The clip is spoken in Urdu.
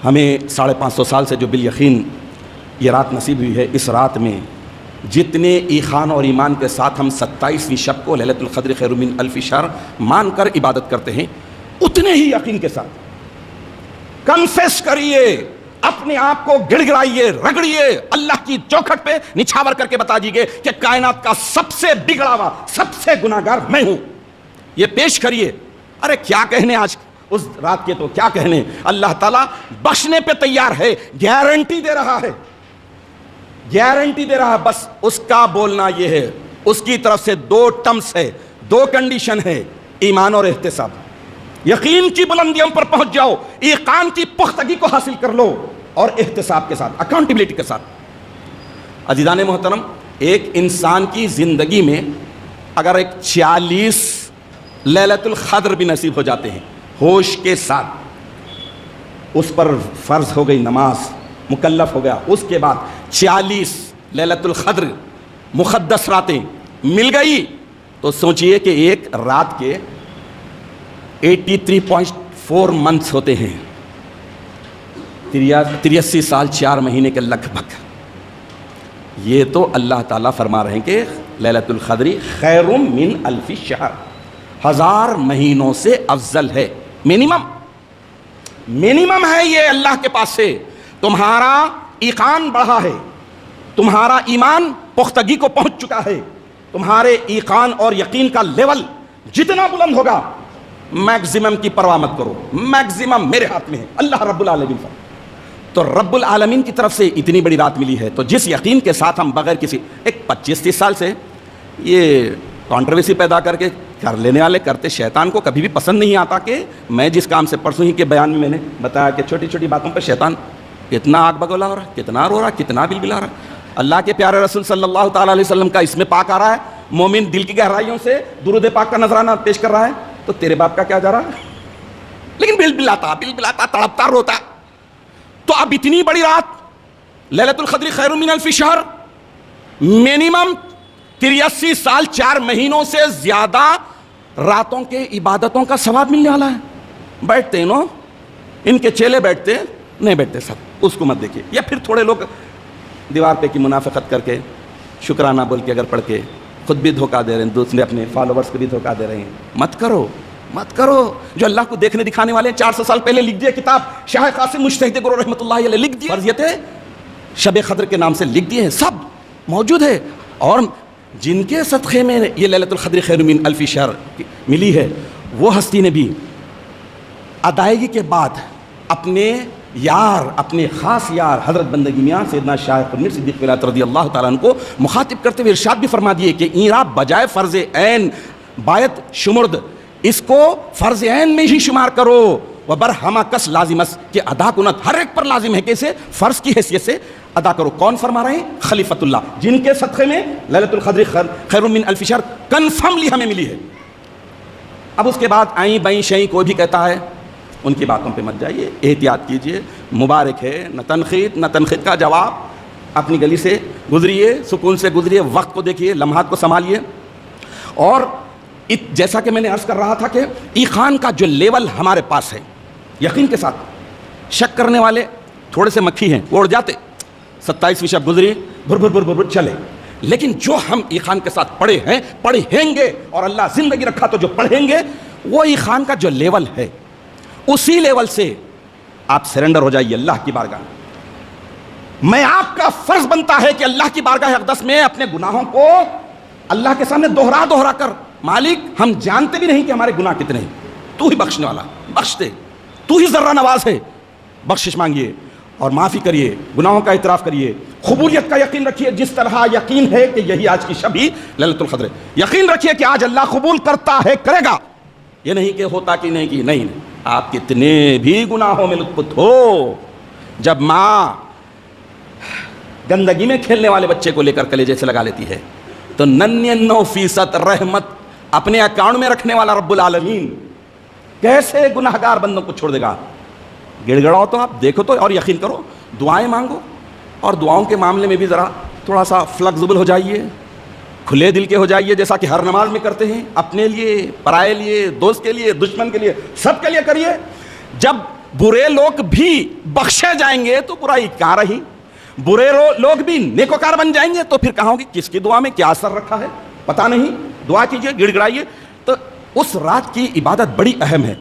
ہمیں 550 سال سے جو بالیقین یہ رات نصیب ہوئی ہے، اس رات میں جتنے ایقان اور ایمان کے ساتھ ہم 27ویں شب کو لیلۃ القدر خیر من الف شہر مان کر عبادت کرتے ہیں، اتنے ہی یقین کے ساتھ کنفیس کریے، اپنے آپ کو گڑ گڑائیے، رگڑیے، اللہ کی چوکھٹ پہ نچھاور کر کے بتا دیجیے کہ کائنات کا سب سے بگڑا ہوا، سب سے گناہگار میں ہوں، یہ پیش کریے۔ ارے کیا کہنے آج اس رات کے، تو کیا کہنے، اللہ تعالیٰ بخشنے پہ تیار ہے، گارنٹی دے رہا ہے، گارنٹی دے رہا ہے، بس اس کا بولنا یہ ہے، اس کی طرف سے 2 ٹرمز ہے، 2 کنڈیشن ہے، ایمان اور احتساب۔ یقین کی بلندیوں پر پہنچ جاؤ، ایقان کی پختگی کو حاصل کر لو، اور احتساب کے ساتھ، اکاؤنٹیبلٹی کے ساتھ۔ عزیزان محترم، ایک انسان کی زندگی میں اگر ایک 40 لیلۃ القدر بھی نصیب ہو جاتے ہیں ہوش کے ساتھ، اس پر فرض ہو گئی نماز، مکلف ہو گیا، اس کے بعد 40 لیلۃ القدر مقدس راتیں مل گئی، تو سوچئے کہ ایک رات کے 83.4 منتھس ہوتے ہیں، 83 سال 4 مہینے کے لگ بھگ۔ یہ تو اللہ تعالیٰ فرما رہے ہیں کہ لیلۃ القدر خیر من الف شہر، 1000 مہینوں سے افضل ہے، منیمم ہے یہ اللہ کے پاس سے۔ تمہارا ایقان بڑھا ہے، تمہارا ایمان پختگی کو پہنچ چکا ہے، تمہارے ایقان اور یقین کا لیول جتنا بلند ہوگا، میکزیمم کی پرواہ مت کرو، میکزیمم میرے ہاتھ میں ہے، اللہ رب العالمین فرماتا ہے۔ تو رب العالمین کی طرف سے اتنی بڑی رات ملی ہے، تو جس یقین کے ساتھ ہم بغیر کسی، ایک 25-30 سال سے یہ کانٹروورسی پیدا کر کے کر لینے والے کرتے، شیطان کو کبھی بھی پسند نہیں آتا کہ میں جس کام سے پرسوں ہی کے بیان میں نے بتایا کہ چھوٹی چھوٹی باتوں پہ شیطان کتنا آگ بگولا ہو رہا ہے، کتنا رو رہا ہے، کتنا بلبلا رہا ہے۔ اللہ کے پیارے رسول صلی اللہ تعالیٰ علیہ وسلم کا اس میں پاک آ رہا ہے، مومن دل کی گہرائیوں سے درود پاک کا نذرانہ پیش کر رہا ہے، تو تیرے باپ کا کیا جا رہا ہے، لیکن بلبلاتا تڑپتا روتا۔ تو اب اتنی بڑی رات لیلۃ القدر خیر من الف شہر، منیمم 83 سال 4 مہینوں سے زیادہ راتوں کے عبادتوں کا ثواب ملنے والا ہے۔ بیٹھتے ہیں نو، ان کے چیلے بیٹھتے نہیں بیٹھتے سب، اس کو مت دیکھیے، یا پھر تھوڑے لوگ دیوار پہ کی منافقت کر کے شکرانہ بول کے اگر پڑھ کے خود بھی دھوکہ دے رہے ہیں، دوسرے اپنے فالوورز کو بھی دھوکہ دے رہے ہیں۔ مت کرو، مت کرو۔ جو اللہ کو دیکھنے دکھانے والے 400 سال پہلے لکھ دیے کتاب، شاہ قاسم مجتہد گرو رحمۃ اللہ علیہ لکھ دیے، فرضیتیں شب قدر کے نام سے لکھ دیے ہیں، سب موجود ہے۔ اور جن کے صدقے میں یہ لیلۃ القدر خیر من الف شہر ملی ہے، وہ ہستی نے بھی ادائیگی کے بعد اپنے یار، اپنے خاص یار حضرت بندگی میاں سیدنا شاہ قمر صدیق ولایت رضی اللہ تعالیٰ عنہ کو مخاطب کرتے ہوئے ارشاد بھی فرما دیے کہ ایرا بجائے فرض عین بایت شمرد، اس کو فرض عین میں ہی شمار کرو، وبرہما کس لازمس، کہ ادا کنت ہر ایک پر لازم ہے کہ اسے فرض کی حیثیت سے ادا کرو۔ کون فرما رہے ہیں؟ خلیفۃ اللہ، جن کے صدقے میں لیلۃ القدر خیر من الف شہر کنفرملی ہمیں ملی ہے۔ اب اس کے بعد آئیں بائیں شئیں کوئی بھی کہتا ہے، ان کی باتوں پہ مت جائیے، احتیاط کیجئے، مبارک ہے، نہ تنقید کا جواب، اپنی گلی سے گزریے، سکون سے گزریے، وقت کو دیکھیے، لمحات کو سنبھالیے۔ اور جیسا کہ میں نے عرض کر رہا تھا کہ ایقان کا جو لیول ہمارے پاس ہے، یقین کے ساتھ، شک کرنے والے تھوڑے سے مکھی ہیں، وہ اڑ جاتے، 27ویں شب گزری، بھر چلے۔ لیکن جو ہم ایقان کے ساتھ پڑھیں گے، اور اللہ زندگی رکھا تو جو پڑھیں گے، وہ ایقان کا جو لیول ہے، اسی لیول سے آپ سرنڈر ہو جائیے اللہ کی بارگاہ میں۔ آپ کا فرض بنتا ہے کہ اللہ کی بارگاہ اقدس میں اپنے گناہوں کو اللہ کے سامنے دوہرا کر، مالک ہم جانتے بھی نہیں کہ ہمارے گناہ کتنے ہیں، تو ہی بخشنے والا، بخش دے، تو ہی ذرہ نواز ہے، بخشش مانگیے اور معافی کریے، گناہوں کا اعتراف کریے، قبولیت کا یقین رکھیے، جس طرح یقین ہے کہ یہی آج کی شب ہی لیلۃ القدر ہے، یقین رکھیے کہ آج اللہ قبول کرتا ہے، کرے گا، یہ نہیں کہ ہوتا کہ نہیں کی، نہیں، آپ کتنے بھی گناہوں میں لطف ہو، جب ماں گندگی میں کھیلنے والے بچے کو لے کر کلیجے سے لگا لیتی ہے، تو 99% رحمت اپنے اکاؤنٹ میں رکھنے والا رب العالمین کیسے گناہگار بندوں کو چھوڑ دے گا۔ گڑ گڑاؤ تو آپ دیکھو تو، اور یقین کرو، دعائیں مانگو، اور دعاؤں کے معاملے میں بھی ذرا تھوڑا سا فلیکسیبل ہو جائیے، کھلے دل کے ہو جائیے، جیسا کہ ہر نماز میں کرتے ہیں، اپنے لیے، پرائے لیے، دوست کے لیے، دشمن کے لیے، سب کے لیے کریے۔ جب برے لوگ بھی بخشے جائیں گے تو برائی کیا رہی, برے لوگ بھی نیکوکار بن جائیں گے تو پھر کہا کہ کس کی دعا میں کیا اثر رکھا ہے, پتہ نہیں. دعا کیجئے, گڑ گڑائیے. تو اس رات کی عبادت بڑی اہم ہے.